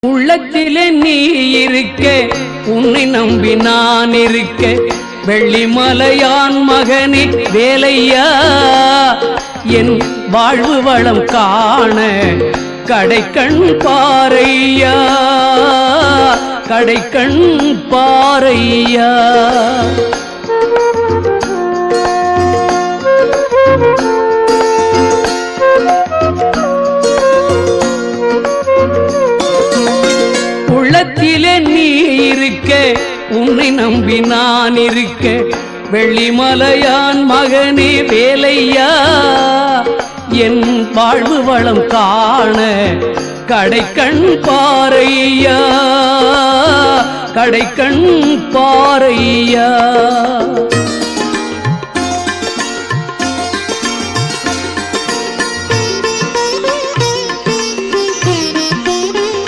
உள்ளத்திலே நீ இருக்க, உன்னை நம்பி நான் இருக்க, வெள்ளிமலையான் மகனே வேலையா, என் வாழ்வு வளம் காண கடைக்கண் பாரையா, கடைக்கண் பாரையா. உள்ளத்திலே நீ இருக்க, உன்னை நம்பி நான் இருக்க, வெள்ளிமலையான் மகனே வேலையா, என் வாழ்வு வளம் காண கடைக்கண் பாரையா, கடைக்கண் பாரையா.